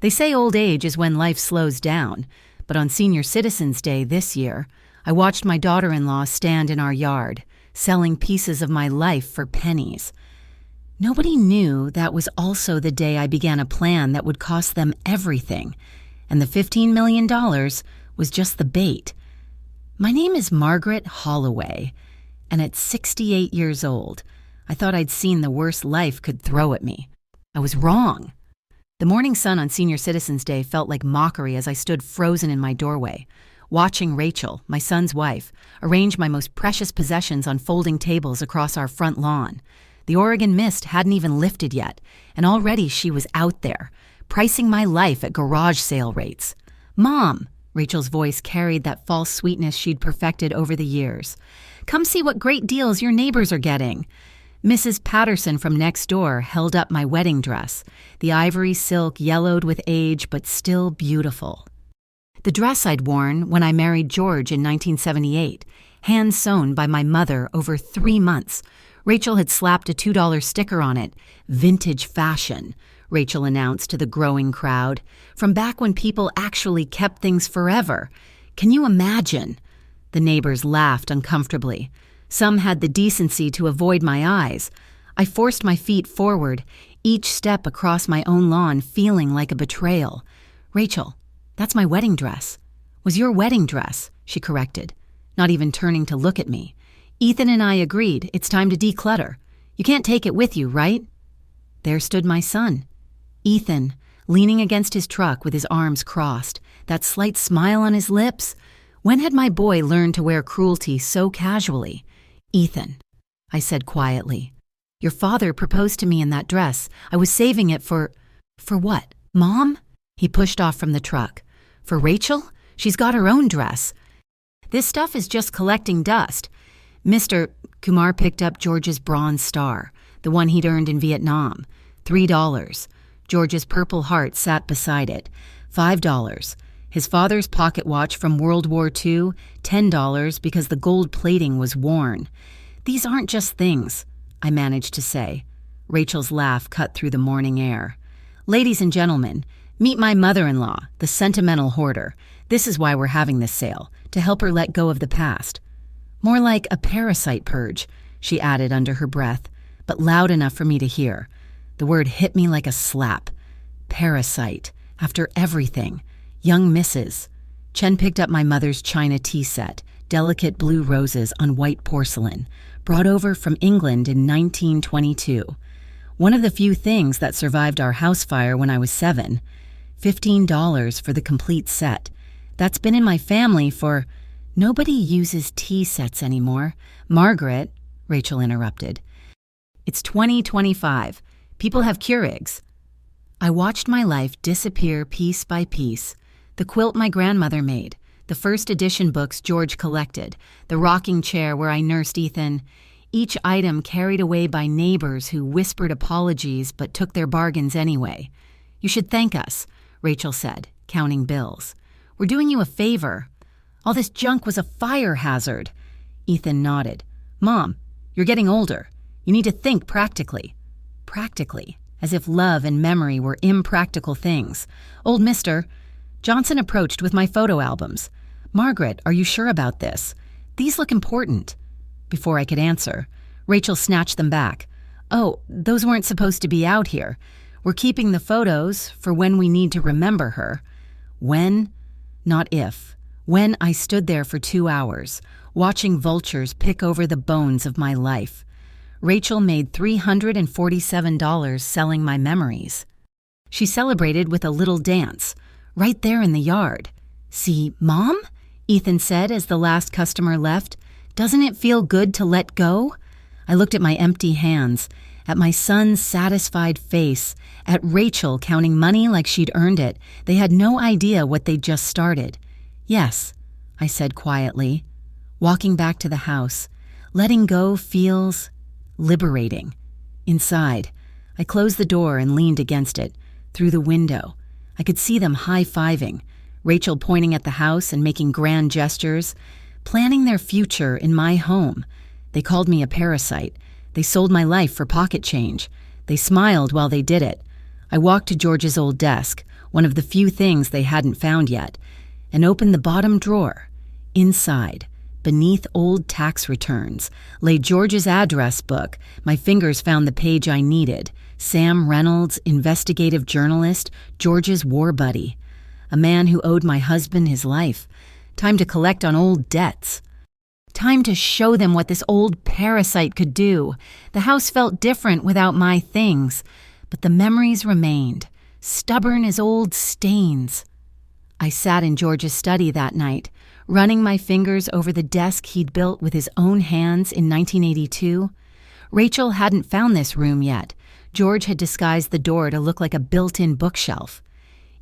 They say old age is when life slows down, but on Senior Citizens Day this year, I watched my daughter-in-law stand in our yard, selling pieces of my life for pennies. Nobody knew that was also the day I began a plan that would cost them everything, and the $15 million was just the bait. My name is Margaret Holloway, and at 68 years old, I thought I'd seen the worst life could throw at me. I was wrong. The morning sun on Senior Citizens Day felt like mockery as I stood frozen in my doorway, watching Rachel, my son's wife, arrange my most precious possessions on folding tables across our front lawn. The Oregon mist hadn't even lifted yet, and already she was out there, pricing my life at garage sale rates. "Mom," Rachel's voice carried that false sweetness she'd perfected over the years. "Come see what great deals your neighbors are getting." Mrs. Patterson from next door held up my wedding dress, the ivory silk yellowed with age but still beautiful. The dress I'd worn when I married George in 1978, hand-sewn by my mother over 3 months. Rachel had slapped a $2 sticker on it. "Vintage fashion," Rachel announced to the growing crowd, from back when people actually kept things forever. Can you imagine? The neighbors laughed uncomfortably. Some had the decency to avoid my eyes. I forced my feet forward, each step across my own lawn feeling like a betrayal. "Rachel, that's my wedding dress." "Was your wedding dress," she corrected, not even turning to look at me. "Ethan and I agreed it's time to declutter. You can't take it with you, right?" There stood my son, Ethan, leaning against his truck with his arms crossed, that slight smile on his lips. When had my boy learned to wear cruelty so casually? "Ethan," I said quietly, "your father proposed to me in that dress. I was saving it for what, Mom?" He pushed off from the truck. "For Rachel? She's got her own dress. This stuff is just collecting dust." Mr. Kumar picked up George's bronze star, the one he'd earned in Vietnam. $3. George's purple heart sat beside it. $5. His father's pocket watch from World War II, $10 because the gold plating was worn. "These aren't just things," I managed to say. Rachel's laugh cut through the morning air. "Ladies and gentlemen, meet my mother-in-law, the sentimental hoarder. This is why we're having this sale, to help her let go of the past." "More like a parasite purge," she added under her breath, but loud enough for me to hear. The word hit me like a slap. Parasite. After everything. Young Mrs. Chen picked up my mother's china tea set, delicate blue roses on white porcelain, brought over from England in 1922. One of the few things that survived our house fire when I was 7. $15 for the complete set. That's been in my family for... "Nobody uses tea sets anymore. Margaret," Rachel interrupted. "It's 2025. People have Keurigs." I watched my life disappear piece by piece. The quilt my grandmother made, the first edition books George collected, the rocking chair where I nursed Ethan, each item carried away by neighbors who whispered apologies but took their bargains anyway. "You should thank us," Rachel said, counting bills. "We're doing you a favor." "All this junk was a fire hazard." Ethan nodded. "Mom, you're getting older. You need to think practically." Practically, as if love and memory were impractical things. "Old Mister," Johnson approached with my photo albums. "Margaret, are you sure about this? These look important." Before I could answer, Rachel snatched them back. "Oh, those weren't supposed to be out here. We're keeping the photos for when we need to remember her." When, not if. When I stood there for 2 hours, watching vultures pick over the bones of my life. Rachel made $347 selling my memories. She celebrated with a little dance, right there in the yard. "See, Mom?" Ethan said as the last customer left. "Doesn't it feel good to let go?" I looked at my empty hands, at my son's satisfied face, at Rachel counting money like she'd earned it. They had no idea what they'd just started. "Yes," I said quietly. Walking back to the house, letting go feels liberating. Inside, I closed the door and leaned against it. Through the window, I could see them high-fiving, Rachel pointing at the house and making grand gestures, planning their future in my home. They called me a parasite. They sold my life for pocket change. They smiled while they did it. I walked to George's old desk, one of the few things they hadn't found yet, and opened the bottom drawer. Inside, beneath old tax returns, lay George's address book. My fingers found the page I needed. Sam Reynolds, investigative journalist, George's war buddy. A man who owed my husband his life. Time to collect on old debts. Time to show them what this old parasite could do. The house felt different without my things, but the memories remained, stubborn as old stains. I sat in George's study that night, running my fingers over the desk he'd built with his own hands in 1982. Rachel hadn't found this room yet. George had disguised the door to look like a built-in bookshelf.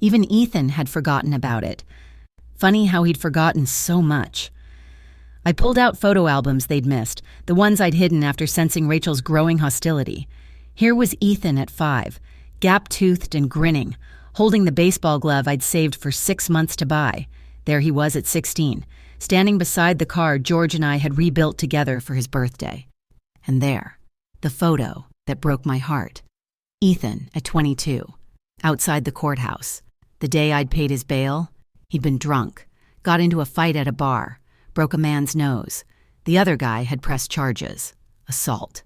Even Ethan had forgotten about it. Funny how he'd forgotten so much. I pulled out photo albums they'd missed, the ones I'd hidden after sensing Rachel's growing hostility. Here was Ethan at 5, gap-toothed and grinning, holding the baseball glove I'd saved for 6 months to buy. There he was at 16, standing beside the car George and I had rebuilt together for his birthday. And there, the photo that broke my heart. Ethan at 22, outside the courthouse. The day I'd paid his bail, he'd been drunk, got into a fight at a bar, broke a man's nose. The other guy had pressed charges. Assault.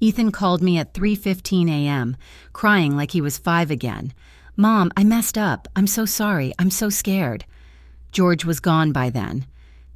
Ethan called me at 3:15 a.m., crying like he was 5 again. "Mom, I messed up. I'm so sorry. I'm so scared." George was gone by then.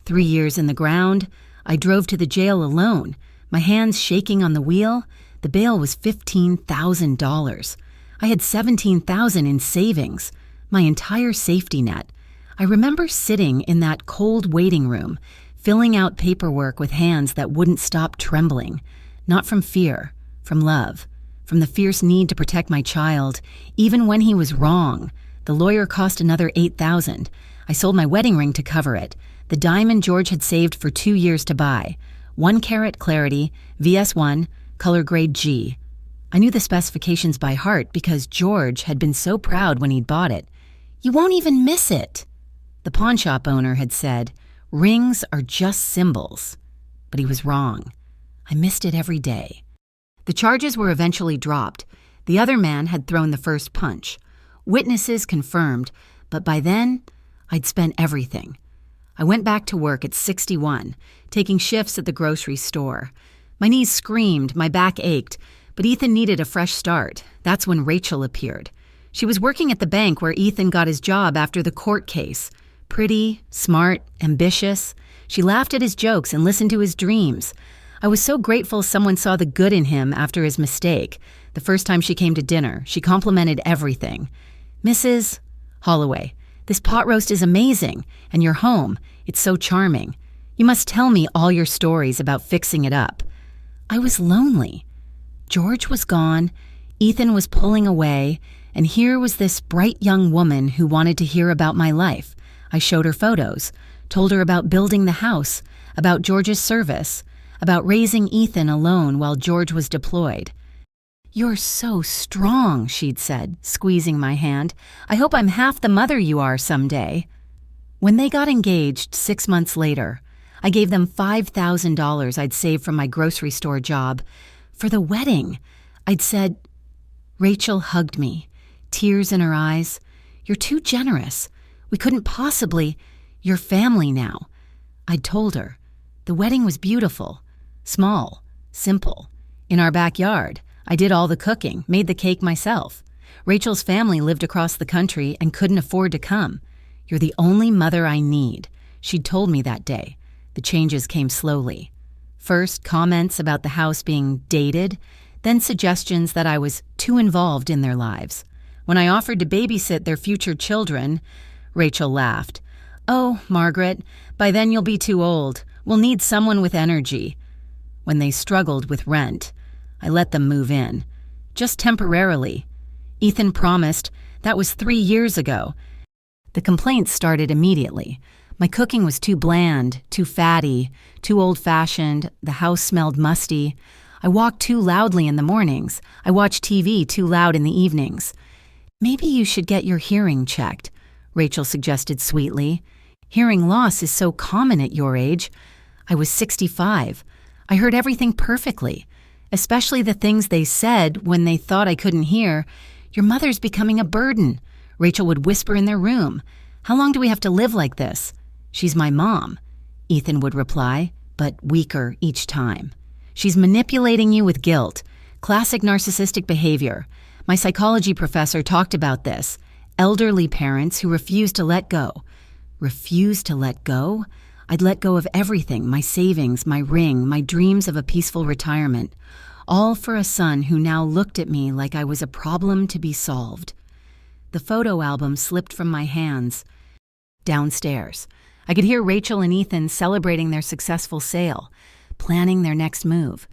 3 years in the ground. I drove to the jail alone, my hands shaking on the wheel. The bail was $15,000. I had $17,000 in savings, my entire safety net. I remember sitting in that cold waiting room, filling out paperwork with hands that wouldn't stop trembling. Not from fear, from love, from the fierce need to protect my child, even when he was wrong. The lawyer cost another $8,000. I sold my wedding ring to cover it, the diamond George had saved for 2 years to buy. 1 carat clarity, VS1, color grade G. I knew the specifications by heart because George had been so proud when he'd bought it. "You won't even miss it." The pawnshop owner had said, "Rings are just symbols." But he was wrong. I missed it every day. The charges were eventually dropped. The other man had thrown the first punch. Witnesses confirmed, but by then, I'd spent everything. I went back to work at 61, taking shifts at the grocery store. My knees screamed, my back ached, but Ethan needed a fresh start. That's when Rachel appeared. She was working at the bank where Ethan got his job after the court case. Pretty, smart, ambitious. She laughed at his jokes and listened to his dreams. I was so grateful someone saw the good in him after his mistake. The first time she came to dinner, she complimented everything. "Mrs. Holloway, this pot roast is amazing, and your home, it's so charming. You must tell me all your stories about fixing it up." I was lonely. George was gone, Ethan was pulling away, and here was this bright young woman who wanted to hear about my life. I showed her photos, told her about building the house, about George's service, about raising Ethan alone while George was deployed. "You're so strong," she'd said, squeezing my hand. "I hope I'm half the mother you are someday." When they got engaged 6 months later, I gave them $5,000 I'd saved from my grocery store job. For the wedding, I'd said. Rachel hugged me, tears in her eyes. "You're too generous. We couldn't possibly. You're family now." I'd told her. The wedding was beautiful, small, simple. In our backyard, I did all the cooking, made the cake myself. Rachel's family lived across the country and couldn't afford to come. "You're the only mother I need," she'd told me that day. The changes came slowly. First, comments about the house being dated, then suggestions that I was too involved in their lives. When I offered to babysit their future children, Rachel laughed. "Oh, Margaret, by then you'll be too old. We'll need someone with energy." When they struggled with rent, I let them move in. Just temporarily. Ethan promised. That was 3 years ago. The complaints started immediately. My cooking was too bland, too fatty, too old-fashioned. The house smelled musty. I walked too loudly in the mornings. I watched TV too loud in the evenings. "Maybe you should get your hearing checked," Rachel suggested sweetly. "Hearing loss is so common at your age." I was 65. I heard everything perfectly, especially the things they said when they thought I couldn't hear. "Your mother's becoming a burden." Rachel would whisper in their room, "How long do we have to live like this?" "She's my mom," Ethan would reply, but weaker each time. "She's manipulating you with guilt. Classic narcissistic behavior. My psychology professor talked about this. Elderly parents who refuse to let go." Refuse to let go? I'd let go of everything, my savings, my ring, my dreams of a peaceful retirement, all for a son who now looked at me like I was a problem to be solved. The photo album slipped from my hands. Downstairs, I could hear Rachel and Ethan celebrating their successful sale, planning their next move.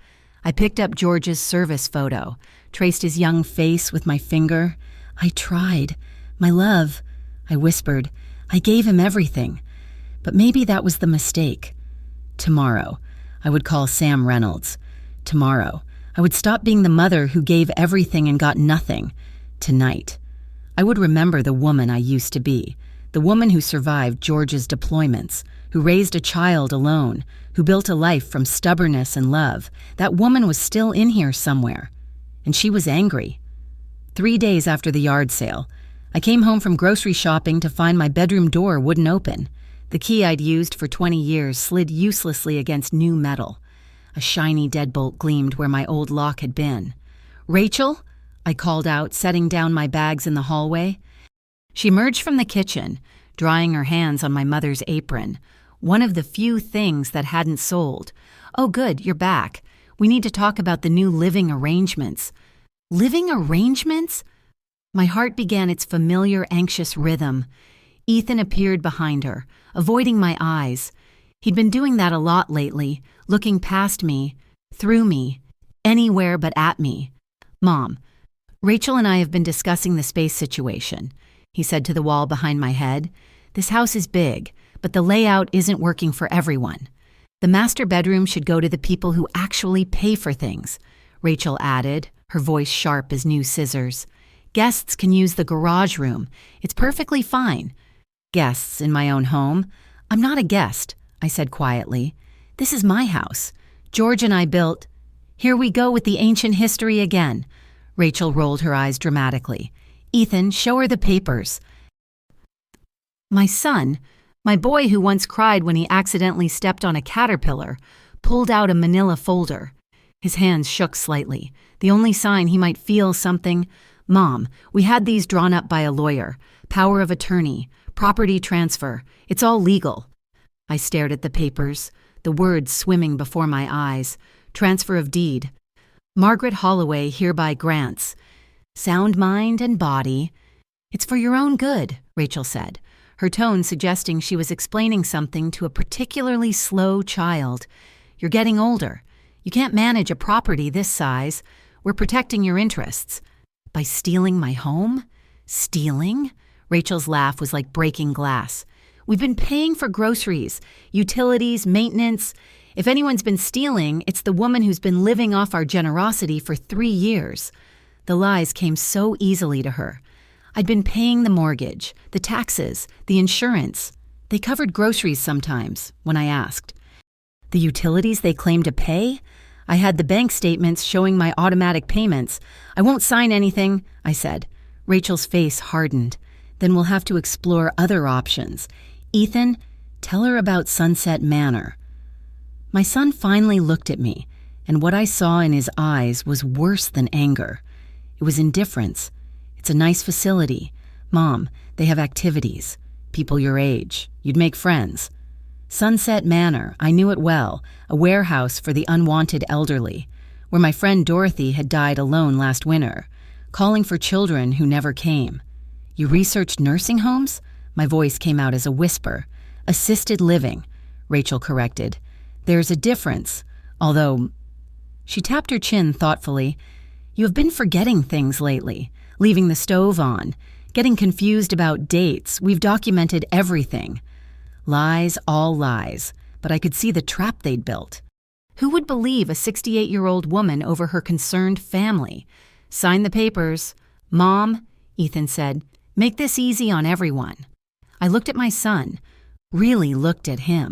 I picked up George's service photo, traced his young face with my finger. "I tried. My love," I whispered. "I gave him everything." But maybe that was the mistake. Tomorrow, I would call Sam Reynolds. Tomorrow, I would stop being the mother who gave everything and got nothing. Tonight, I would remember the woman I used to be, the woman who survived George's deployments, who raised a child alone, who built a life from stubbornness and love. That woman was still in here somewhere, and she was angry. 3 days after the yard sale, I came home from grocery shopping to find my bedroom door wouldn't open. The key I'd used for 20 years slid uselessly against new metal. A shiny deadbolt gleamed where my old lock had been. "Rachel?" I called out, setting down my bags in the hallway. She emerged from the kitchen, drying her hands on my mother's apron, one of the few things that hadn't sold. "Oh, good, you're back. We need to talk about the new living arrangements." Living arrangements? My heart began its familiar, anxious rhythm. Ethan appeared behind her, avoiding my eyes. He'd been doing that a lot lately, looking past me, through me, anywhere but at me. "Mom, Rachel and I have been discussing the space situation," he said to the wall behind my head. "This house is big, but the layout isn't working for everyone. The master bedroom should go to the people who actually pay for things," Rachel added, her voice sharp as new scissors. "Guests can use the garage room. It's perfectly fine." "Guests in my own home? I'm not a guest," I said quietly. "This is my house. George and I built—" "Here we go with the ancient history again." Rachel rolled her eyes dramatically. "Ethan, show her the papers." My son, my boy who once cried when he accidentally stepped on a caterpillar, pulled out a manila folder. His hands shook slightly, the only sign he might feel something. "Mom, we had these drawn up by a lawyer. Power of attorney, property transfer. It's all legal." I stared at the papers, the words swimming before my eyes. Transfer of deed. "Margaret Holloway hereby grants. Sound mind and body." "It's for your own good," Rachel said, her tone suggesting she was explaining something to a particularly slow child. "You're getting older. You can't manage a property this size. We're protecting your interests." "By stealing my home?" "Stealing?" Rachel's laugh was like breaking glass. "We've been paying for groceries, utilities, maintenance. If anyone's been stealing, it's the woman who's been living off our generosity for 3 years." The lies came so easily to her. I'd been paying the mortgage, the taxes, the insurance. They covered groceries sometimes, when I asked. The utilities they claimed to pay? I had the bank statements showing my automatic payments. "I won't sign anything," I said. Rachel's face hardened. "Then we'll have to explore other options. Ethan, tell her about Sunset Manor." My son finally looked at me, and what I saw in his eyes was worse than anger. It was indifference. "It's a nice facility. Mom, they have activities. People your age. You'd make friends." Sunset Manor, I knew it well, a warehouse for the unwanted elderly, where my friend Dorothy had died alone last winter, calling for children who never came. "You researched nursing homes?" My voice came out as a whisper. "Assisted living," Rachel corrected. "There's a difference, although—" She tapped her chin thoughtfully. "You have been forgetting things lately, leaving the stove on, getting confused about dates. We've documented everything." Lies, all lies, but I could see the trap they'd built. Who would believe a 68-year-old woman over her concerned family? "Sign the papers." "Mom," Ethan said, "make this easy on everyone." I looked at my son, really looked at him.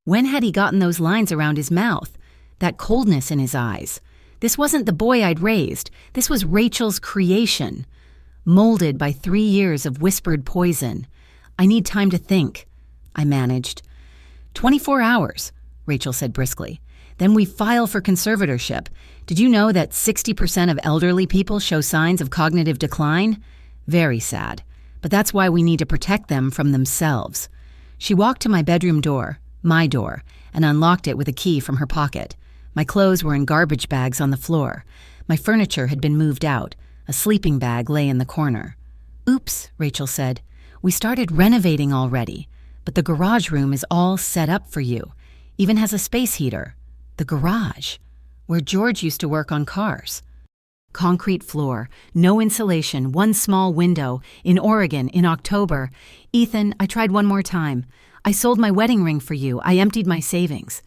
When had he gotten those lines around his mouth? That coldness in his eyes? This wasn't the boy I'd raised. This was Rachel's creation. molded by 3 years of whispered poison. I need time to think, I managed. 24 hours, Rachel said briskly. Then we file for conservatorship. Did you know that 60% of elderly people show signs of cognitive decline? Very sad. But that's why we need to protect them from themselves. She walked to my bedroom door, my door, and unlocked it with a key from her pocket. My clothes were in garbage bags on the floor. My furniture had been moved out. A sleeping bag lay in the corner. Oops, Rachel said. We started renovating already, but the garage room is all set up for you. Even has a space heater. The garage, where George used to work on cars. Concrete floor, no insulation, one small window, in Oregon, in October. Ethan, I tried one more time. I sold my wedding ring for you. I emptied my savings.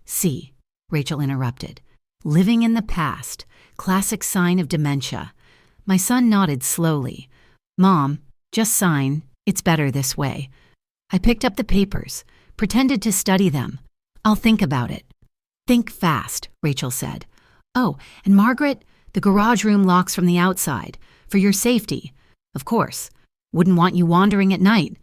See, Rachel interrupted. Living in the past, classic sign of dementia. My son nodded slowly. Mom, just sign. It's better this way. I picked up the papers, pretended to study them. I'll think about it. Think fast, Rachel said. Oh, and Margaret, the garage room locks from the outside. For your safety. Of course. Wouldn't want you wandering at night.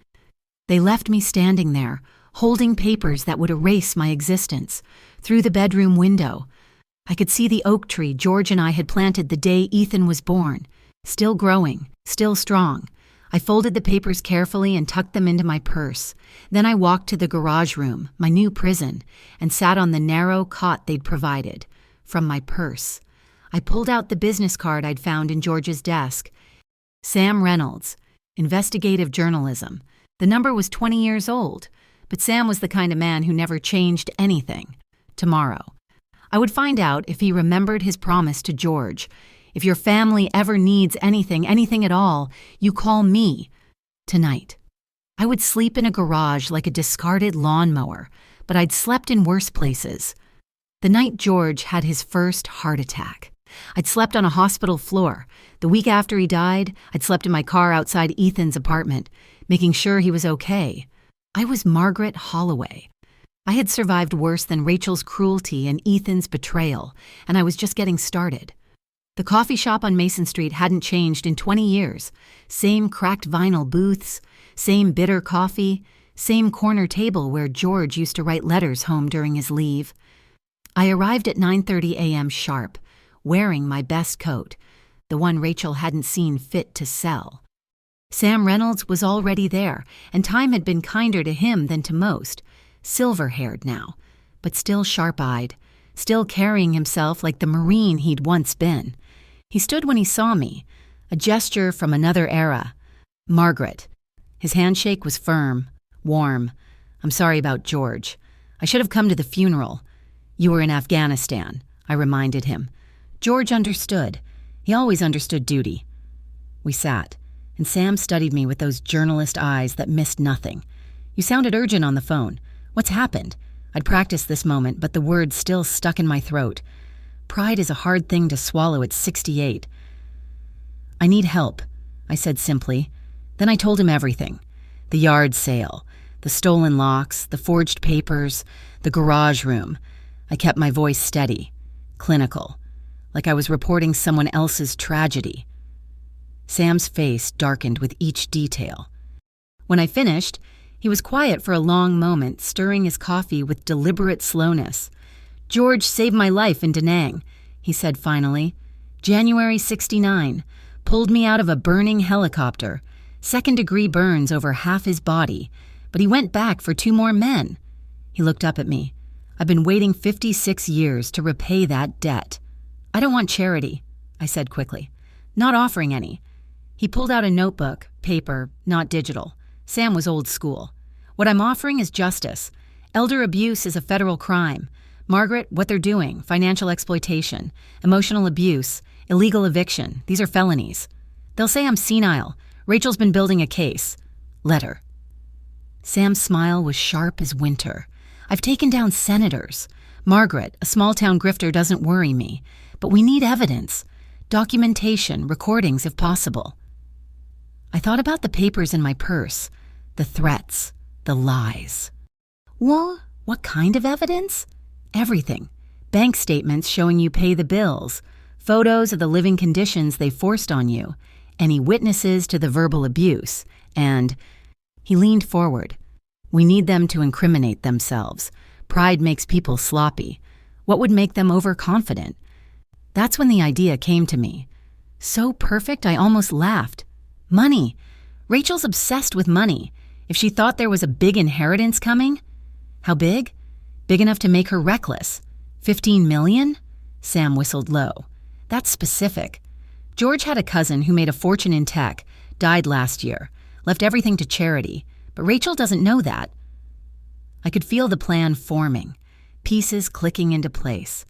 They left me standing there, holding papers that would erase my existence. Through the bedroom window, I could see the oak tree George and I had planted the day Ethan was born. Still growing, still strong. I folded the papers carefully and tucked them into my purse. Then I walked to the garage room, my new prison, and sat on the narrow cot they'd provided. From my purse, I pulled out the business card I'd found in George's desk. Sam Reynolds, investigative journalism. The number was 20 years old, but Sam was the kind of man who never changed anything. Tomorrow, I would find out if he remembered his promise to George. If your family ever needs anything at all, you call me. Tonight. I would sleep in a garage like a discarded lawnmower, but I'd slept in worse places. The night George had his first heart attack. I'd slept on a hospital floor. The week after he died, I'd slept in my car outside Ethan's apartment, making sure he was okay. I was Margaret Holloway. I had survived worse than Rachel's cruelty and Ethan's betrayal, and I was just getting started. The coffee shop on Mason Street hadn't changed in 20 years. Same cracked vinyl booths, same bitter coffee, same corner table where George used to write letters home during his leave. I arrived at 9:30 a.m. sharp, wearing my best coat, the one Rachel hadn't seen fit to sell. Sam Reynolds was already there, and time had been kinder to him than to most. Silver-haired now, but still sharp-eyed, still carrying himself like the Marine he'd once been. He stood when he saw me, a gesture from another era. Margaret. His handshake was firm, warm. I'm sorry about George. I should have come to the funeral. You were in Afghanistan, I reminded him. George understood. He always understood duty. We sat, and Sam studied me with those journalist eyes that missed nothing. You sounded urgent on the phone. What's happened? I'd practiced this moment, but the words still stuck in my throat. Pride is a hard thing to swallow at 68. I need help, I said simply. Then I told him everything. The yard sale, the stolen locks, the forged papers, the garage room. I kept my voice steady, clinical, like I was reporting someone else's tragedy. Sam's face darkened with each detail. When I finished, he was quiet for a long moment, stirring his coffee with deliberate slowness. George saved my life in Da Nang, he said finally. January 69, pulled me out of a burning helicopter. Second-degree burns over half his body, but he went back for 2 more men. He looked up at me. I've been waiting 56 years to repay that debt. I don't want charity, I said quickly. Not offering any. He pulled out a notebook, paper, not digital. Sam was old school. What I'm offering is justice. Elder abuse is a federal crime. Margaret, what they're doing, financial exploitation, emotional abuse, illegal eviction, these are felonies. They'll say I'm senile. Rachel's been building a case. Let her. Sam's smile was sharp as winter. I've taken down senators. Margaret, a small-town grifter, doesn't worry me. But we need evidence. Documentation, recordings if possible. I thought about the papers in my purse, the threats, the lies. Well, what kind of evidence? Everything. Bank statements showing you pay the bills, photos of the living conditions they forced on you, Any witnesses to the verbal abuse? And he leaned forward. We need them to incriminate themselves. Pride makes people sloppy. What would make them overconfident? That's when the idea came to me. So perfect, I almost laughed. Money. Rachel's obsessed with money. If she thought there was a big inheritance coming? How big? Big enough to make her reckless. 15 million? Sam whistled low. That's specific. George had a cousin who made a fortune in tech, died last year, left everything to charity, but Rachel doesn't know that. I could feel the plan forming, pieces clicking into place.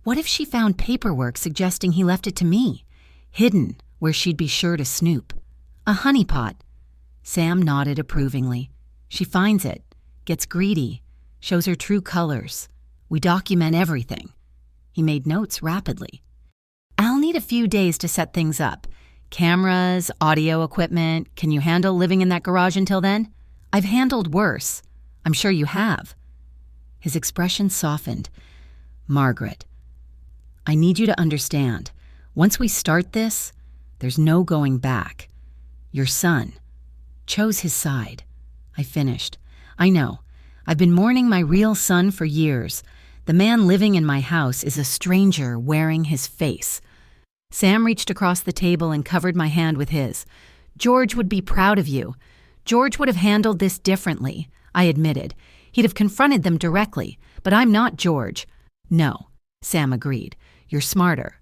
What if she found paperwork suggesting he left it to me, hidden where she'd be sure to snoop? A honeypot. Sam nodded approvingly. She finds it, gets greedy, shows her true colors. We document everything. He made notes rapidly. I'll need a few days to set things up. Cameras, audio equipment. Can you handle living in that garage until then? I've handled worse. I'm sure you have. His expression softened. Margaret, I need you to understand. Once we start this, there's no going back. Your son chose his side. I finished. I know. I've been mourning my real son for years. The man living in my house is a stranger wearing his face. Sam reached across the table and covered my hand with his. George would be proud of you. George would have handled this differently, I admitted. He'd have confronted them directly, but I'm not George. No, Sam agreed. You're smarter.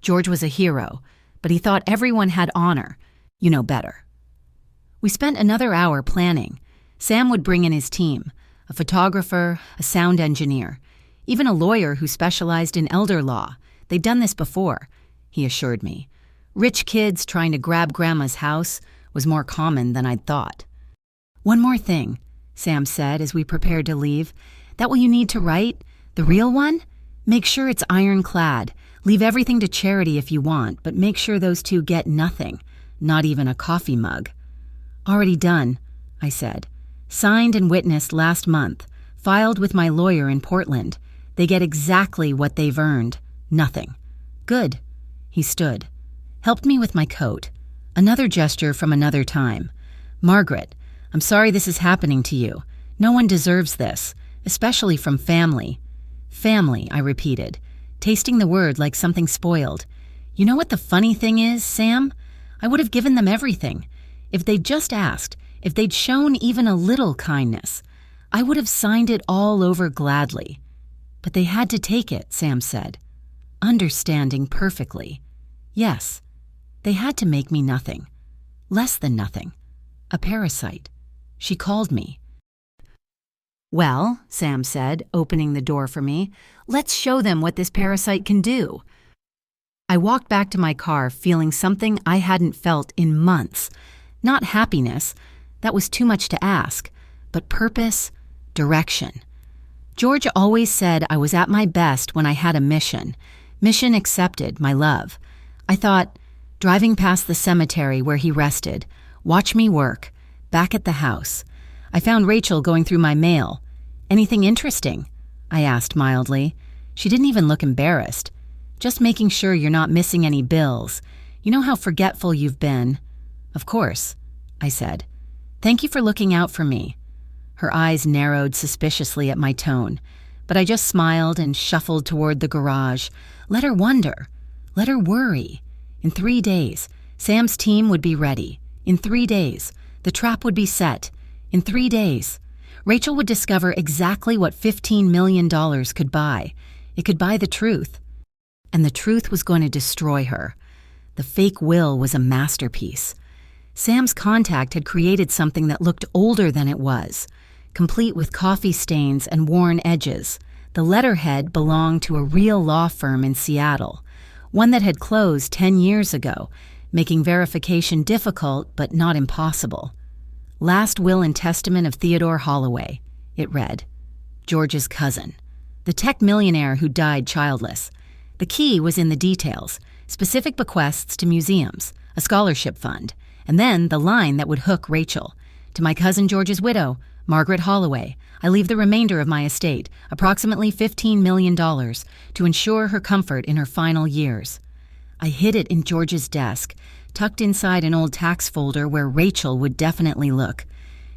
George was a hero, but he thought everyone had honor. You know better. We spent another hour planning. Sam would bring in his team, a photographer, a sound engineer, even a lawyer who specialized in elder law. They'd done this before, he assured me. Rich kids trying to grab Grandma's house was more common than I'd thought. One more thing, Sam said as we prepared to leave. That what you need to write? The real one? Make sure it's ironclad. Leave everything to charity if you want, but make sure those two get nothing, not even a coffee mug. Already done, I said. Signed and witnessed last month. Filed with my lawyer in Portland. They get exactly what they've earned. Nothing. Good. He stood. Helped me with my coat. Another gesture from another time. Margaret, I'm sorry this is happening to you. No one deserves this, especially from family. Family, I repeated, tasting the word like something spoiled. You know what the funny thing is, Sam? I would have given them everything. If they'd just asked, if they'd shown even a little kindness, I would have signed it all over gladly. But they had to take it, Sam said, understanding perfectly. Yes, they had to make me nothing, less than nothing, a parasite. She called me. Well, Sam said, opening the door for me, let's show them what this parasite can do. I walked back to my car feeling something I hadn't felt in months. Not happiness, that was too much to ask, but purpose, direction. George always said I was at my best when I had a mission. Mission accepted, my love. I thought, driving past the cemetery where he rested, watch me work, back at the house. I found Rachel going through my mail. Anything interesting? I asked mildly. She didn't even look embarrassed. Just making sure you're not missing any bills. You know how forgetful you've been. Of course, I said. Thank you for looking out for me. Her eyes narrowed suspiciously at my tone, but I just smiled and shuffled toward the garage. Let her wonder. Let her worry. In 3 days, Sam's team would be ready. In 3 days, the trap would be set. In 3 days, Rachel would discover exactly what $15 million could buy. It could buy the truth. And the truth was going to destroy her. The fake will was a masterpiece. Sam's contact had created something that looked older than it was, complete with coffee stains and worn edges. The letterhead belonged to a real law firm in Seattle, one that had closed 10 years ago, making verification difficult but not impossible. Last Will and Testament of Theodore Holloway, it read. George's cousin, the tech millionaire who died childless. The key was in the details, specific bequests to museums, a scholarship fund, and then the line that would hook Rachel. To my cousin George's widow, Margaret Holloway, I leave the remainder of my estate, approximately $15 million, to ensure her comfort in her final years. I hid it in George's desk, tucked inside an old tax folder where Rachel would definitely look.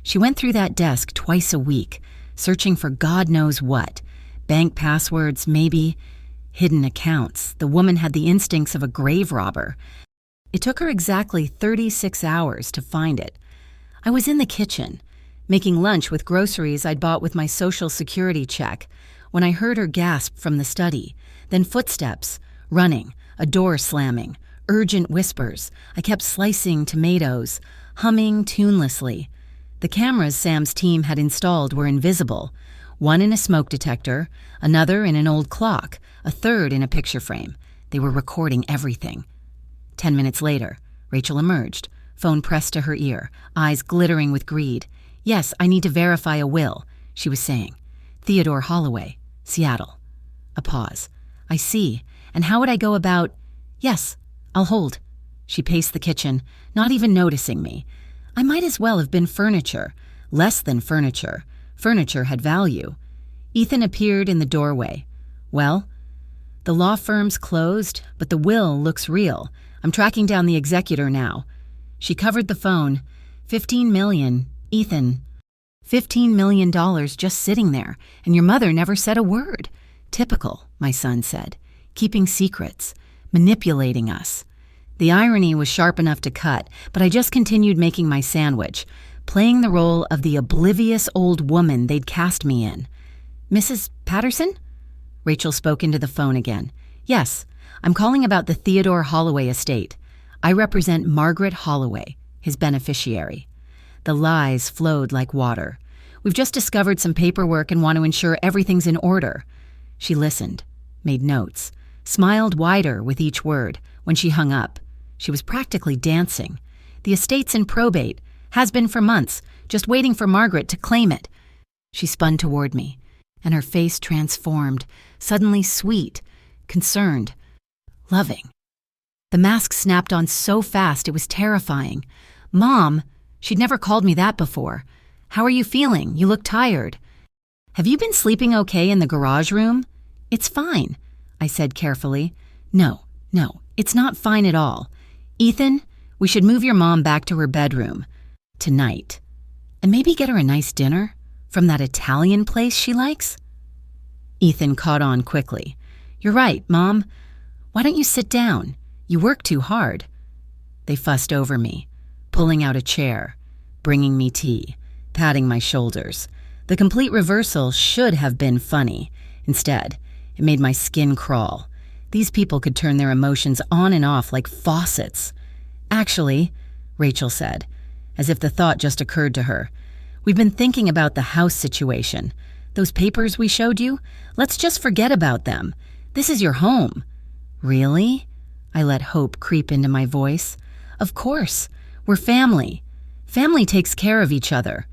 She went through that desk twice a week, searching for God knows what. Bank passwords, maybe. Hidden accounts. The woman had the instincts of a grave robber. It took her exactly 36 hours to find it. I was in the kitchen, making lunch with groceries I'd bought with my Social Security check, when I heard her gasp from the study, then footsteps, running, a door slamming, urgent whispers. I kept slicing tomatoes, humming tunelessly. The cameras Sam's team had installed were invisible, one in a smoke detector, another in an old clock, a third in a picture frame. They were recording everything. 10 minutes later, Rachel emerged, phone pressed to her ear, eyes glittering with greed. "Yes, I need to verify a will," she was saying. "Theodore Holloway, Seattle." A pause. "I see. And how would I go about—" "Yes, I'll hold." She paced the kitchen, not even noticing me. I might as well have been furniture. Less than furniture. Furniture had value. Ethan appeared in the doorway. "Well?" "The law firm's closed, but the will looks real. I'm tracking down the executor now." She covered the phone. $15 million. Ethan. $15 million just sitting there, and your mother never said a word. Typical, my son said. Keeping secrets. Manipulating us. The irony was sharp enough to cut, but I just continued making my sandwich, playing the role of the oblivious old woman they'd cast me in. "Mrs. Patterson?" Rachel spoke into the phone again. "Yes, I'm calling about the Theodore Holloway estate. I represent Margaret Holloway, his beneficiary." The lies flowed like water. "We've just discovered some paperwork and want to ensure everything's in order." She listened, made notes, smiled wider with each word. When she hung up, she was practically dancing. "The estate's in probate. Has been for months, just waiting for Margaret to claim it." She spun toward me, and her face transformed, suddenly sweet, concerned, loving. The mask snapped on so fast it was terrifying. "Mom," she'd never called me that before. "How are you feeling? You look tired." "Have you been sleeping okay in the garage room?" "It's fine," I said carefully. No, it's not fine at all. Ethan, we should move your mom back to her bedroom. Tonight. And maybe get her a nice dinner from that Italian place she likes." Ethan caught on quickly. "You're right, Mom. Why don't you sit down? You work too hard." They fussed over me, pulling out a chair, bringing me tea, patting my shoulders. The complete reversal should have been funny. Instead, it made my skin crawl. These people could turn their emotions on and off like faucets. "Actually," Rachel said, as if the thought just occurred to her, "we've been thinking about the house situation. Those papers we showed you, let's just forget about them. This is your home." "Really?" I let hope creep into my voice. "Of course. We're family. Family takes care of each other."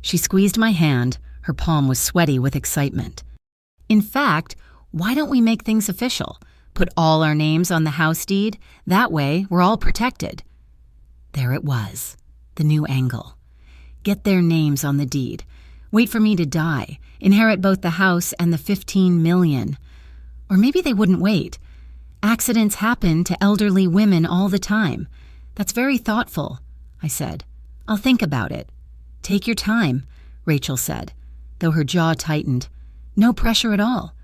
She squeezed my hand. Her palm was sweaty with excitement. "In fact, why don't we make things official? Put all our names on the house deed. That way, we're all protected." There it was, the new angle. Get their names on the deed. Wait for me to die. Inherit both the house and the $15 million. Or maybe they wouldn't wait. Accidents happen to elderly women all the time. "That's very thoughtful," I said. "I'll think about it." "Take your time," Rachel said, though her jaw tightened. "No pressure at all."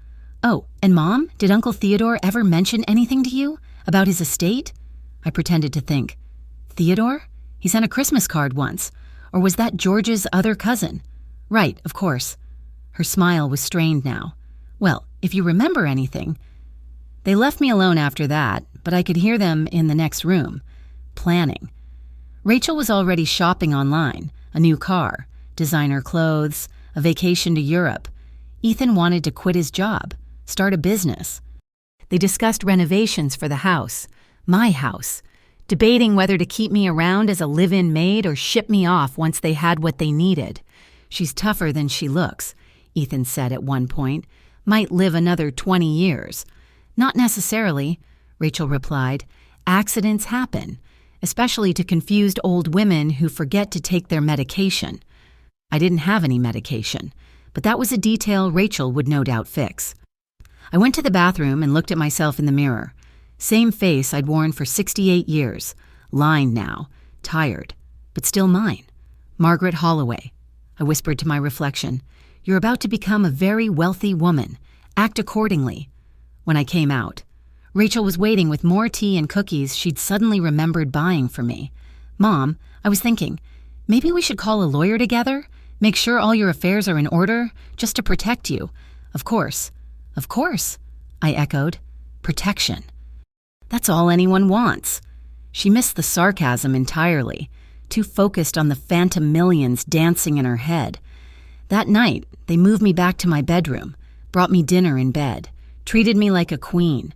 "Oh, and Mom, did Uncle Theodore ever mention anything to you about his estate?" I pretended to think. "Theodore? He sent a Christmas card once. Or was that George's other cousin?" "Right, of course." Her smile was strained now. "Well, if you remember anything—" They left me alone after that, but I could hear them in the next room, planning. Rachel was already shopping online, a new car, designer clothes, a vacation to Europe. Ethan wanted to quit his job, start a business. They discussed renovations for the house, my house, debating whether to keep me around as a live-in maid or ship me off once they had what they needed. "She's tougher than she looks," Ethan said at one point. "Might live another 20 years. "Not necessarily," Rachel replied. "Accidents happen, especially to confused old women who forget to take their medication." I didn't have any medication, but that was a detail Rachel would no doubt fix. I went to the bathroom and looked at myself in the mirror. Same face I'd worn for 68 years, lined now, tired, but still mine. Margaret Holloway. I whispered to my reflection. You're about to become a very wealthy woman. Act accordingly. When I came out, Rachel was waiting with more tea and cookies she'd suddenly remembered buying for me. Mom, I was thinking, maybe we should call a lawyer together? Make sure all your affairs are in order, just to protect you. Of course, I echoed. Protection. That's all anyone wants. She missed the sarcasm entirely, too focused on the phantom millions dancing in her head. That night, they moved me back to my bedroom, brought me dinner in bed, treated me like a queen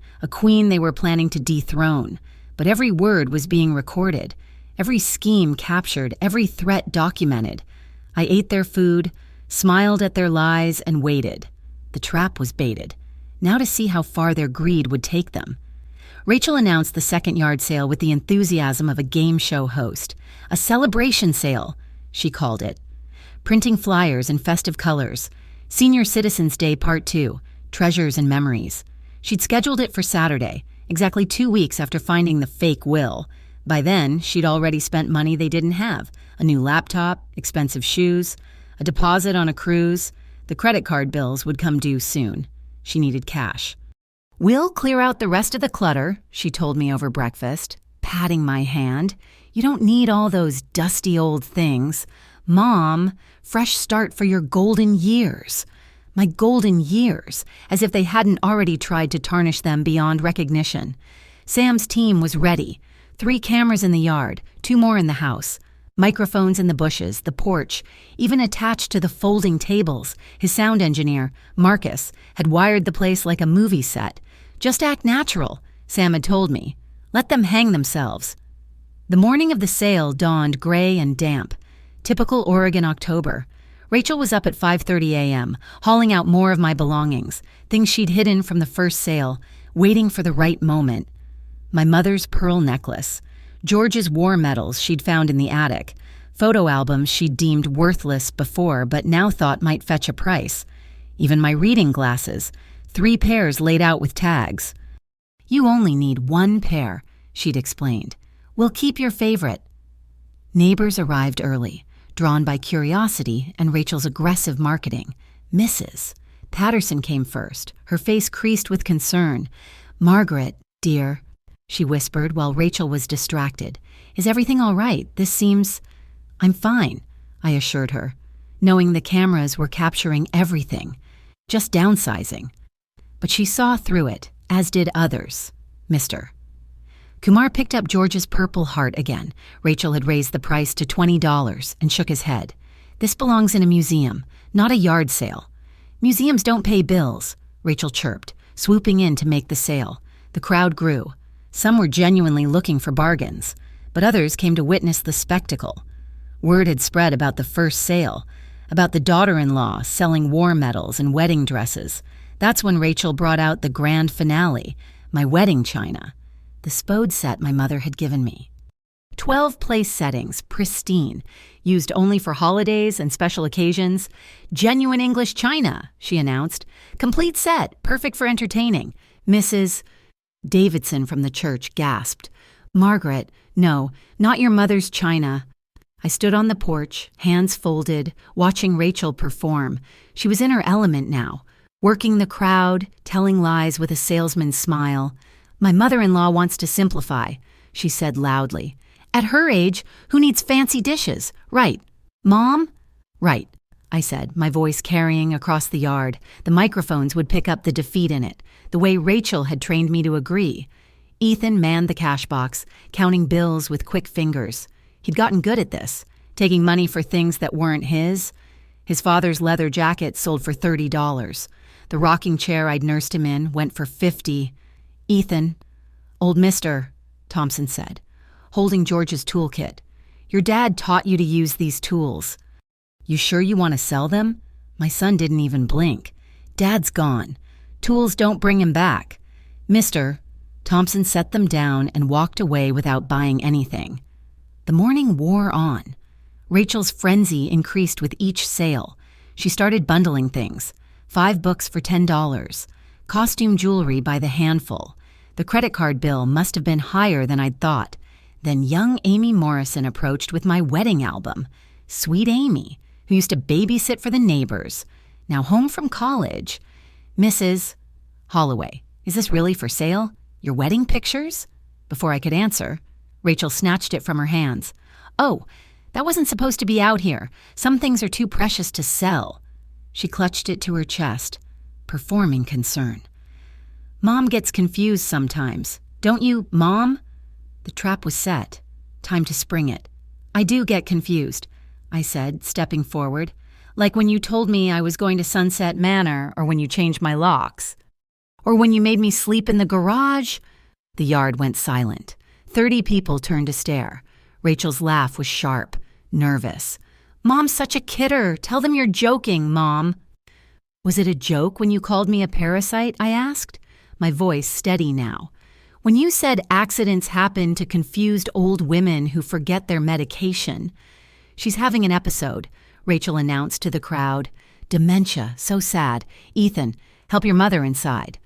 they were planning to dethrone. But every word was being recorded, every scheme captured, every threat documented. I ate their food, smiled at their lies, and waited. The trap was baited. Now to see how far their greed would take them. Rachel announced the second yard sale with the enthusiasm of a game show host. A celebration sale, she called it. Printing flyers in festive colors. Senior Citizens Day Part 2, Treasures and Memories. She'd scheduled it for Saturday, exactly 2 weeks after finding the fake will. By then, she'd already spent money they didn't have. A new laptop, expensive shoes, a deposit on a cruise. The credit card bills would come due soon. She needed cash. We'll clear out the rest of the clutter, she told me over breakfast, patting my hand. You don't need all those dusty old things. Mom, fresh start for your golden years. My golden years, as if they hadn't already tried to tarnish them beyond recognition. Sam's team was ready. 3 cameras in the yard, 2 more in the house. Microphones in the bushes, the porch, even attached to the folding tables. His sound engineer, Marcus, had wired the place like a movie set. Just act natural, Sam had told me. Let them hang themselves. The morning of the sale dawned gray and damp. Typical Oregon October. Rachel was up at 5:30 a.m., hauling out more of my belongings, things she'd hidden from the first sale, waiting for the right moment. My mother's pearl necklace, George's war medals she'd found in the attic, photo albums she'd deemed worthless before but now thought might fetch a price, even my reading glasses, 3 pairs laid out with tags. You only need 1 pair, she'd explained. We'll keep your favorite. Neighbors arrived early, drawn by curiosity and Rachel's aggressive marketing. Mrs. Patterson came first, her face creased with concern. Margaret, dear, she whispered while Rachel was distracted. Is everything all right? This seems... I'm fine, I assured her, knowing the cameras were capturing everything, just downsizing. But she saw through it, as did others. Mr. Kumar picked up George's purple heart again. Rachel had raised the price to $20 and shook his head. This belongs in a museum, not a yard sale. Museums don't pay bills, Rachel chirped, swooping in to make the sale. The crowd grew. Some were genuinely looking for bargains, but others came to witness the spectacle. Word had spread about the first sale, about the daughter-in-law selling war medals and wedding dresses. That's when Rachel brought out the grand finale, my wedding china. The spode set my mother had given me. 12 place settings, pristine, used only for holidays and special occasions. Genuine English china, she announced. Complete set, perfect for entertaining. Mrs. Davidson from the church gasped. Margaret, no, not your mother's china. I stood on the porch, hands folded, watching Rachel perform. She was in her element now, working the crowd, telling lies with a salesman's smile. My mother-in-law wants to simplify, she said loudly. At her age, who needs fancy dishes? Right. Mom? Right, I said, my voice carrying across the yard. The microphones would pick up the defeat in it, the way Rachel had trained me to agree. Ethan manned the cash box, counting bills with quick fingers. He'd gotten good at this, taking money for things that weren't his. His father's leather jacket sold for $30. The rocking chair I'd nursed him in went for $50. Ethan, old mister, Thompson said, holding George's toolkit. Your dad taught you to use these tools. You sure you want to sell them? My son didn't even blink. Dad's gone. Tools don't bring him back. Mister, Thompson set them down and walked away without buying anything. The morning wore on. Rachel's frenzy increased with each sale. She started bundling things. 5 books for $10. Costume jewelry by the handful. The credit card bill must have been higher than I'd thought. Then young Amy Morrison approached with my wedding album. Sweet Amy, who used to babysit for the neighbors, now home from college. Mrs. Holloway, is this really for sale? Your wedding pictures? Before I could answer, Rachel snatched it from her hands. Oh, that wasn't supposed to be out here. Some things are too precious to sell. She clutched it to her chest, performing concern. Mom gets confused sometimes. Don't you, Mom? The trap was set. Time to spring it. I do get confused, I said, stepping forward. Like when you told me I was going to Sunset Manor, or when you changed my locks. Or when you made me sleep in the garage. The yard went silent. 30 people turned to stare. Rachel's laugh was sharp, nervous. Mom's such a kidder. Tell them you're joking, Mom. Was it a joke when you called me a parasite? I asked, my voice steady now. When you said accidents happen to confused old women who forget their medication. She's having an episode, Rachel announced to the crowd. Dementia, so sad. Ethan, help your mother inside.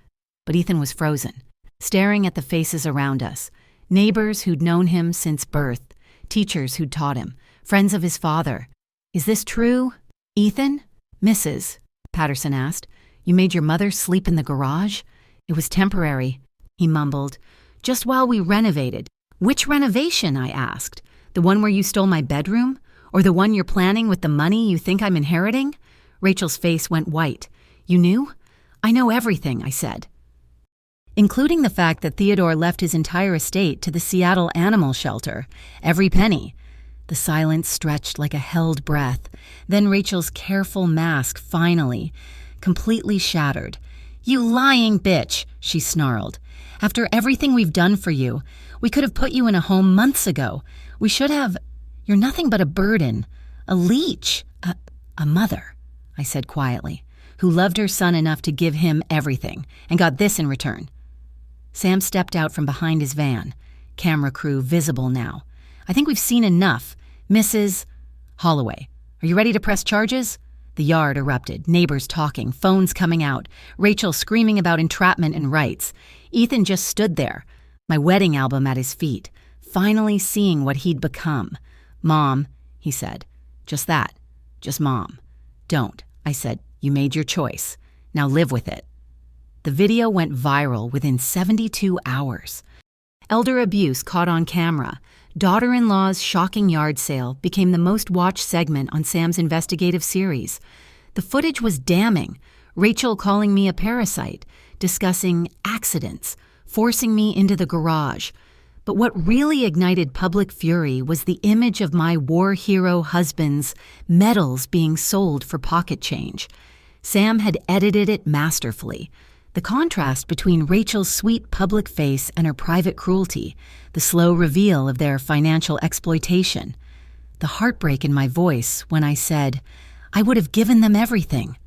But Ethan was frozen, staring at the faces around us. Neighbors who'd known him since birth, teachers who'd taught him, friends of his father. Is this true? Ethan? Mrs. Patterson asked. You made your mother sleep in the garage? It was temporary, he mumbled. Just while we renovated. Which renovation? I asked. The one where you stole my bedroom? Or the one you're planning with the money you think I'm inheriting? Rachel's face went white. You knew? I know everything, I said. Including the fact that Theodore left his entire estate to the Seattle Animal Shelter. Every penny. The silence stretched like a held breath. Then Rachel's careful mask finally, completely shattered. You lying bitch, she snarled. After everything we've done for you, we could have put you in a home months ago. We should have. You're nothing but a burden. A leech. A mother, I said quietly, who loved her son enough to give him everything, and got this in return. Sam stepped out from behind his van, camera crew visible now. I think we've seen enough. Mrs. Holloway, are you ready to press charges? The yard erupted, neighbors talking, phones coming out, Rachel screaming about entrapment and rights. Ethan just stood there, my wedding album at his feet, finally seeing what he'd become. Mom, he said. Just that. Just Mom. Don't, I said. You made your choice. Now live with it. The video went viral within 72 hours. Elder abuse caught on camera. Daughter-in-law's shocking yard sale became the most watched segment on Sam's investigative series. The footage was damning. Rachel calling me a parasite, discussing accidents, forcing me into the garage. But what really ignited public fury was the image of my war hero husband's medals being sold for pocket change. Sam had edited it masterfully. The contrast between Rachel's sweet public face and her private cruelty, the slow reveal of their financial exploitation. The heartbreak in my voice when I said, I would have given them everything.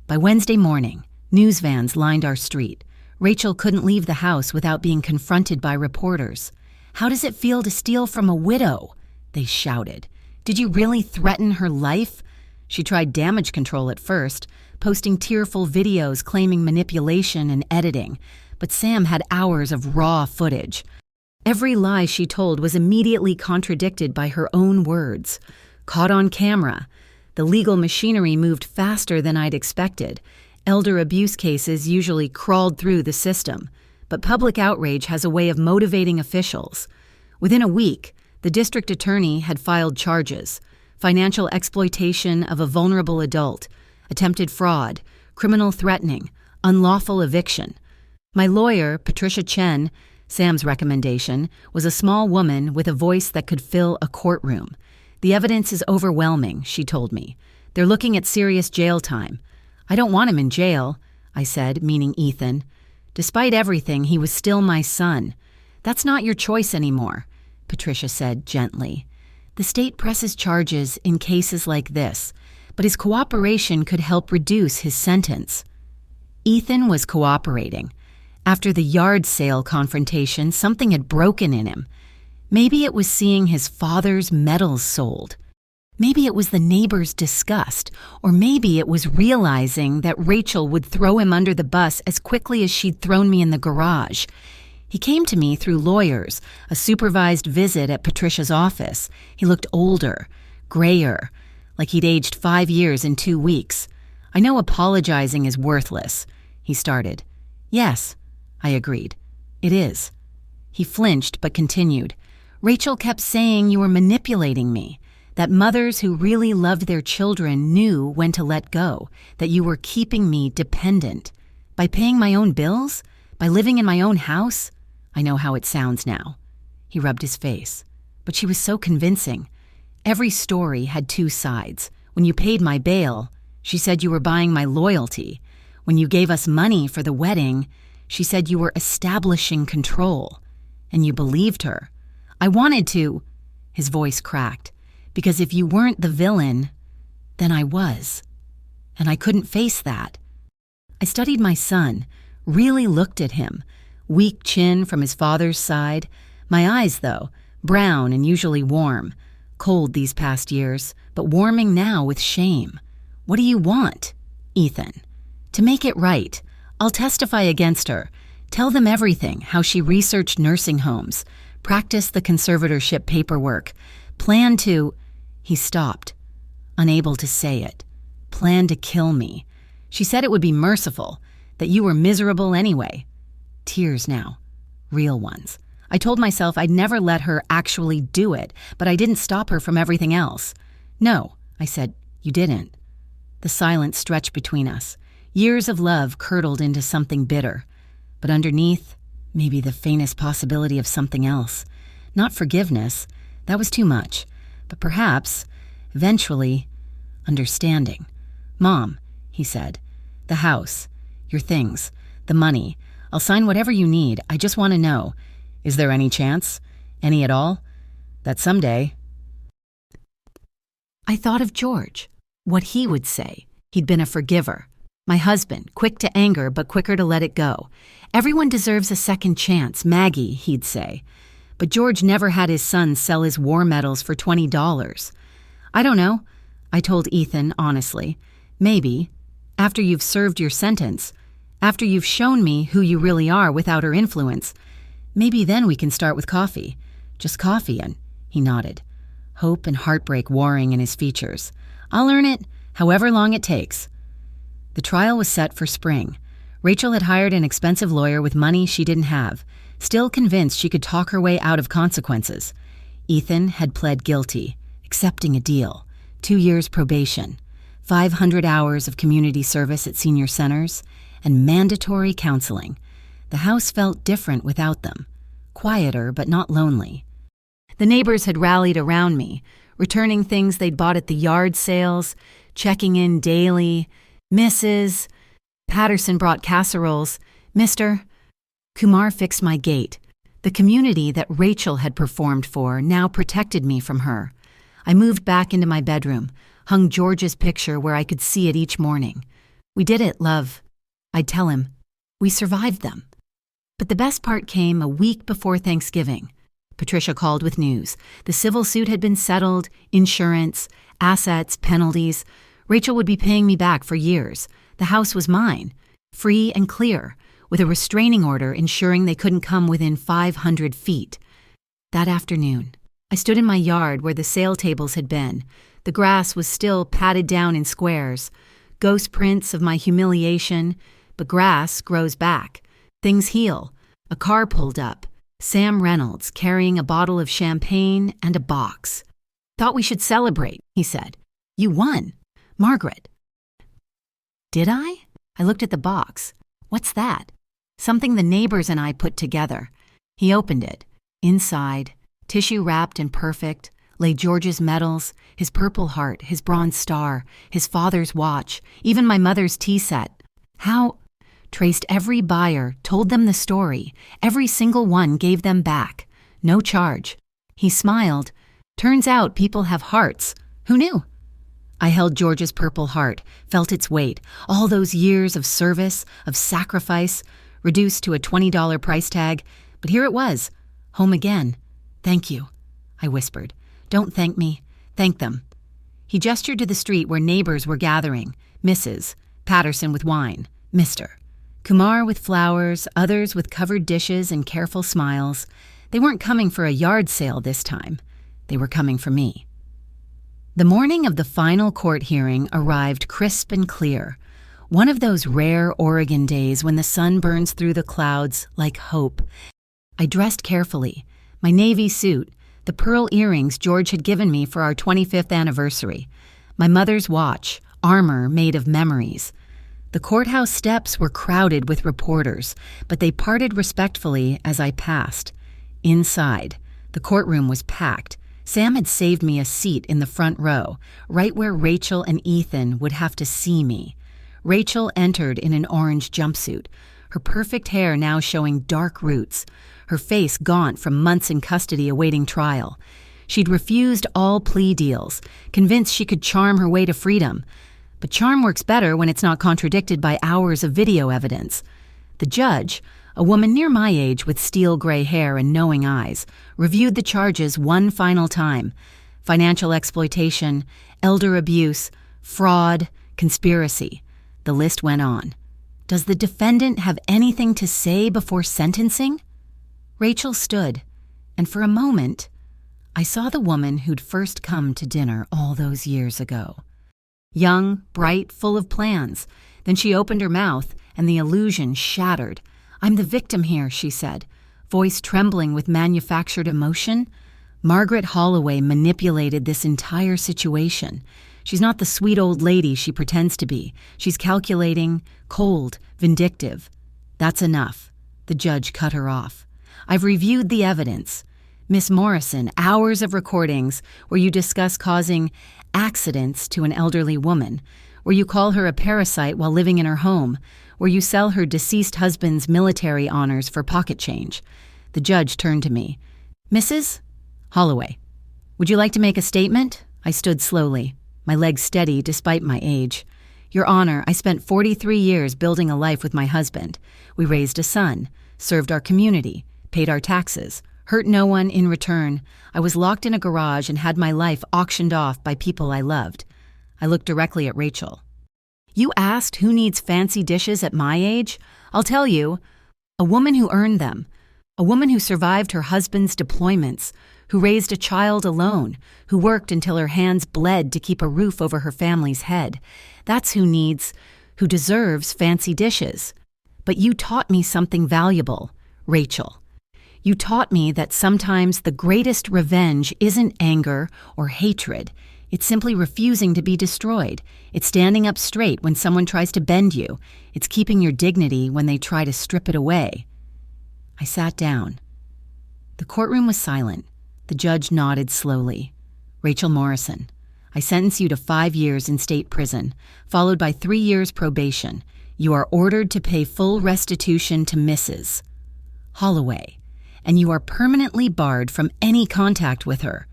By Wednesday morning, news vans lined our street. Rachel couldn't leave the house without being confronted by reporters. How does it feel to steal from a widow? They shouted. Did you really threaten her life? She tried damage control at first, posting tearful videos claiming manipulation and editing, but Sam had hours of raw footage. Every lie she told was immediately contradicted by her own words. Caught on camera, the legal machinery moved faster than I'd expected. Elder abuse cases usually crawled through the system, but public outrage has a way of motivating officials. Within a week, the district attorney had filed charges: financial exploitation of a vulnerable adult, attempted fraud, criminal threatening, unlawful eviction. My lawyer, Patricia Chen, Sam's recommendation, was a small woman with a voice that could fill a courtroom. The evidence is overwhelming, she told me. They're looking at serious jail time. I don't want him in jail, I said, meaning Ethan. Despite everything, he was still my son. That's not your choice anymore, Patricia said gently. The state presses charges in cases like this, but his cooperation could help reduce his sentence. Ethan was cooperating. After the yard sale confrontation, something had broken in him. Maybe it was seeing his father's medals sold. Maybe it was the neighbor's disgust, or maybe it was realizing that Rachel would throw him under the bus as quickly as she'd thrown me in the garage. He came to me through lawyers, a supervised visit at Patricia's office. He looked older, grayer, like he'd aged 5 years in 2 weeks. I know apologizing is worthless, he started. Yes, I agreed. It is. He flinched but continued. Rachel kept saying you were manipulating me, that mothers who really loved their children knew when to let go, that you were keeping me dependent. By paying my own bills? By living in my own house? I know how it sounds now. He rubbed his face. But she was so convincing. Every story had 2 sides. When you paid my bail, she said you were buying my loyalty. When you gave us money for the wedding, she said you were establishing control. And you believed her. I wanted to. His voice cracked. Because if you weren't the villain, then I was. And I couldn't face that. I studied my son, really looked at him. Weak chin from his father's side. My eyes, though, brown and usually warm. Cold these past years, but warming now with shame. What do you want, Ethan? To make it right, I'll testify against her. Tell them everything, how she researched nursing homes, practiced the conservatorship paperwork, planned to... He stopped, unable to say it. Planned to kill me. She said it would be merciful, that you were miserable anyway. Tears now. Real ones. I told myself I'd never let her actually do it, but I didn't stop her from everything else. No, I said, you didn't. The silence stretched between us. Years of love curdled into something bitter. But underneath, maybe the faintest possibility of something else. Not forgiveness, that was too much. But perhaps, eventually, understanding. Mom, he said, the house, your things, the money. I'll sign whatever you need. I just want to know. Is there any chance, any at all, that someday... I thought of George, what he would say. He'd been a forgiver. My husband, quick to anger but quicker to let it go. Everyone deserves a second chance, Maggie, he'd say. But George never had his son sell his war medals for $20. I don't know, I told Ethan honestly. Maybe, after you've served your sentence, after you've shown me who you really are without her influence, maybe then we can start with coffee. Just coffee, and he nodded. Hope and heartbreak warring in his features. I'll earn it, however long it takes. The trial was set for spring. Rachel had hired an expensive lawyer with money she didn't have, still convinced she could talk her way out of consequences. Ethan had pled guilty, accepting a deal, 2 years probation, 500 hours of community service at senior centers, and mandatory counseling. The house felt different without them, quieter but not lonely. The neighbors had rallied around me, returning things they'd bought at the yard sales, checking in daily. Mrs. Patterson brought casseroles. Mr. Kumar fixed my gate. The community that Rachel had performed for now protected me from her. I moved back into my bedroom, hung George's picture where I could see it each morning. We did it, love. I'd tell him. We survived them. But the best part came a week before Thanksgiving. Patricia called with news. The civil suit had been settled, insurance, assets, penalties. Rachel would be paying me back for years. The house was mine, free and clear, with a restraining order ensuring they couldn't come within 500 feet. That afternoon, I stood in my yard where the sale tables had been. The grass was still patted down in squares. Ghost prints of my humiliation, but grass grows back. Things heal. A car pulled up. Sam Reynolds carrying a bottle of champagne and a box. Thought we should celebrate, he said. You won. Margaret. Did I? I looked at the box. What's that? Something the neighbors and I put together. He opened it. Inside, tissue wrapped and perfect, lay George's medals, his Purple Heart, his Bronze Star, his father's watch, even my mother's tea set. How? Traced every buyer, told them the story. Every single one gave them back. No charge. He smiled. Turns out people have hearts. Who knew? I held George's Purple Heart, felt its weight, all those years of service, of sacrifice, reduced to a $20 price tag, but here it was, home again. Thank you, I whispered. Don't thank me, thank them. He gestured to the street where neighbors were gathering. Mrs. Patterson with wine. Mr. Kumar with flowers, others with covered dishes and careful smiles. They weren't coming for a yard sale this time. They were coming for me. The morning of the final court hearing arrived crisp and clear, one of those rare Oregon days when the sun burns through the clouds like hope. I dressed carefully, my navy suit, the pearl earrings George had given me for our 25th anniversary, my mother's watch, armor made of memories. The courthouse steps were crowded with reporters, but they parted respectfully as I passed. Inside, the courtroom was packed. Sam had saved me a seat in the front row, right where Rachel and Ethan would have to see me. Rachel entered in an orange jumpsuit, her perfect hair now showing dark roots, her face gaunt from months in custody awaiting trial. She'd refused all plea deals, convinced she could charm her way to freedom. But charm works better when it's not contradicted by hours of video evidence. The judge, a woman near my age with steel gray hair and knowing eyes, reviewed the charges one final time: financial exploitation, elder abuse, fraud, conspiracy. The list went on. Does the defendant have anything to say before sentencing? Rachel stood, and for a moment, I saw the woman who'd first come to dinner all those years ago. Young, bright, full of plans. Then she opened her mouth, and the illusion shattered. "I'm the victim here," she said, voice trembling with manufactured emotion. Margaret Holloway manipulated this entire situation. She's not the sweet old lady she pretends to be. She's calculating, cold, vindictive. That's enough. The judge cut her off. "I've reviewed the evidence. Miss Morrison, hours of recordings where you discuss causing accidents to an elderly woman, where you call her a parasite while living in her home, where you sell her deceased husband's military honors for pocket change." The judge turned to me. "Mrs. Holloway, would you like to make a statement?" I stood slowly, my legs steady despite my age. "Your Honor, I spent 43 years building a life with my husband. We raised a son, served our community, paid our taxes, hurt no one in return. I was locked in a garage and had my life auctioned off by people I loved." I looked directly at Rachel. "You asked who needs fancy dishes at my age? I'll tell you. A woman who earned them. A woman who survived her husband's deployments, who raised a child alone, who worked until her hands bled to keep a roof over her family's head. That's who deserves fancy dishes. But you taught me something valuable, Rachel. You taught me that sometimes the greatest revenge isn't anger or hatred. It's simply refusing to be destroyed. It's standing up straight when someone tries to bend you. It's keeping your dignity when they try to strip it away." I sat down. The courtroom was silent. The judge nodded slowly. "Rachel Morrison, I sentence you to 5 years in state prison, followed by 3 years probation. You are ordered to pay full restitution to Mrs. Holloway, and you are permanently barred from any contact with her."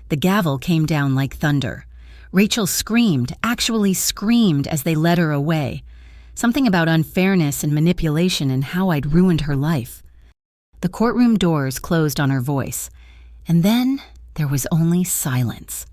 The gavel came down like thunder. Rachel screamed, actually screamed as they led her away. Something about unfairness and manipulation and how I'd ruined her life. The courtroom doors closed on her voice, and then there was only silence.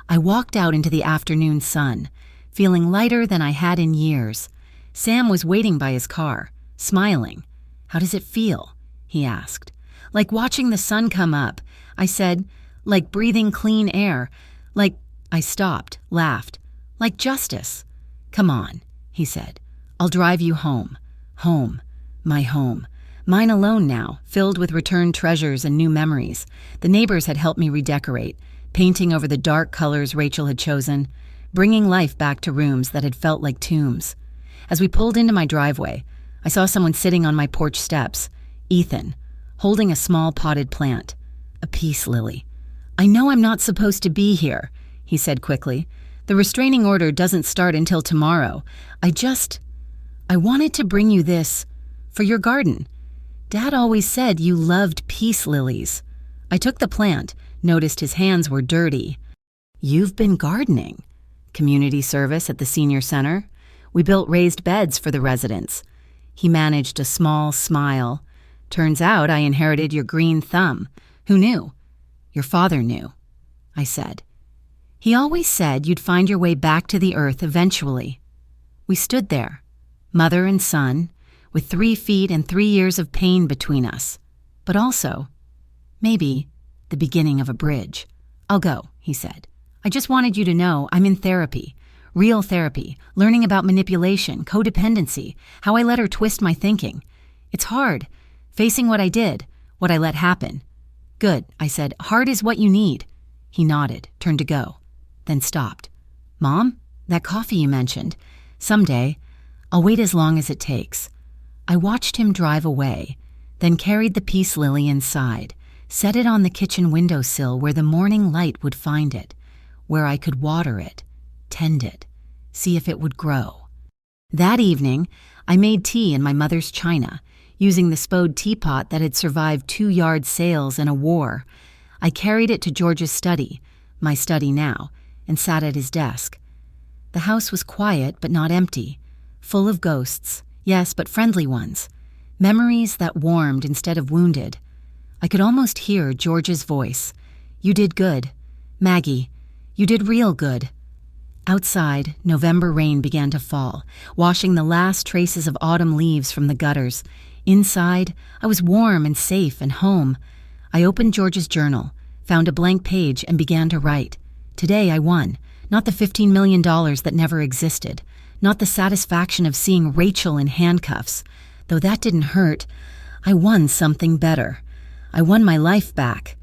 I walked out into the afternoon sun, feeling lighter than I had in years. Sam was waiting by his car, smiling. "How does it feel?" he asked. "Like watching the sun come up," I said. "Like breathing clean air. Like—" I stopped, laughed. "Like justice." "Come on," he said. "I'll drive you home. Home. My home. Mine alone now, filled with returned treasures and new memories. The neighbors had helped me redecorate, painting over the dark colors Rachel had chosen, bringing life back to rooms that had felt like tombs. As we pulled into my driveway, I saw someone sitting on my porch steps, Ethan, holding a small potted plant, a peace lily. "I know I'm not supposed to be here," he said quickly. "The restraining order doesn't start until tomorrow. I wanted to bring you this for your garden. Dad always said you loved peace lilies." I took the plant, noticed his hands were dirty. "You've been gardening." "Community service at the senior center. We built raised beds for the residents." He managed a small smile. "Turns out I inherited your green thumb. Who knew?" "Your father knew," I said. "He always said you'd find your way back to the earth eventually." We stood there, mother and son, with 3 feet and 3 years of pain between us. But also, maybe, the beginning of a bridge. "I'll go," he said. "I just wanted you to know I'm in therapy. Real therapy, learning about manipulation, codependency, how I let her twist my thinking. It's hard, facing what I did, what I let happen." "Good," I said. "Hard is what you need." He nodded, turned to go, then stopped. "Mom, that coffee you mentioned. Someday, I'll wait as long as it takes." I watched him drive away, then carried the peace lily inside, set it on the kitchen windowsill where the morning light would find it, where I could water it, tend it, see if it would grow. That evening, I made tea in my mother's china, using the Spode teapot that had survived 2 yard sales and a war. I carried it to George's study, my study now, and sat at his desk. The house was quiet but not empty, full of ghosts, yes, but friendly ones, memories that warmed instead of wounded. I could almost hear George's voice. "You did good. Maggie, you did real good." Outside, November rain began to fall, washing the last traces of autumn leaves from the gutters. Inside, I was warm and safe and home. I opened George's journal, found a blank page, and began to write. Today I won. Not the $15 million that never existed. Not the satisfaction of seeing Rachel in handcuffs. Though that didn't hurt, I won something better. I won my life back.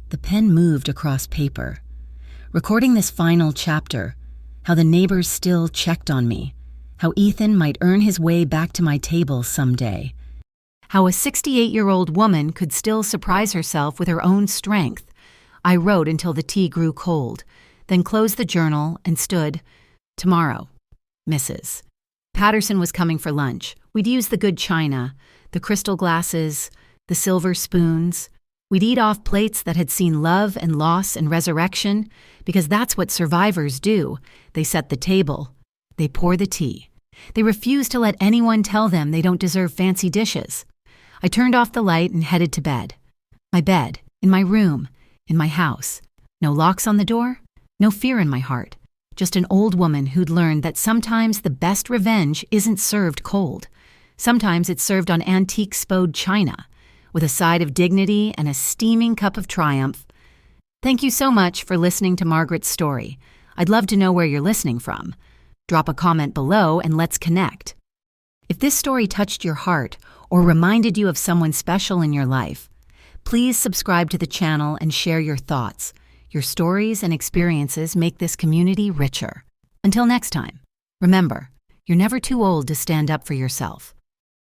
The pen moved across paper, recording this final chapter, how the neighbors still checked on me, how Ethan might earn his way back to my table someday, how a 68-year-old woman could still surprise herself with her own strength. I wrote until the tea grew cold, then closed the journal and stood. Tomorrow, Mrs. Patterson was coming for lunch. We'd use the good china, the crystal glasses, the silver spoons. We'd eat off plates that had seen love and loss and resurrection, because that's what survivors do. They set the table. They pour the tea. They refuse to let anyone tell them they don't deserve fancy dishes. I turned off the light and headed to bed. My bed, in my room, in my house. No locks on the door, no fear in my heart. Just an old woman who'd learned that sometimes the best revenge isn't served cold. Sometimes it's served on antique Spode china, with a side of dignity and a steaming cup of triumph. Thank you so much for listening to Margaret's story. I'd love to know where you're listening from. Drop a comment below and let's connect. If this story touched your heart or reminded you of someone special in your life, please subscribe to the channel and share your thoughts. Your stories and experiences make this community richer. Until next time, remember, you're never too old to stand up for yourself.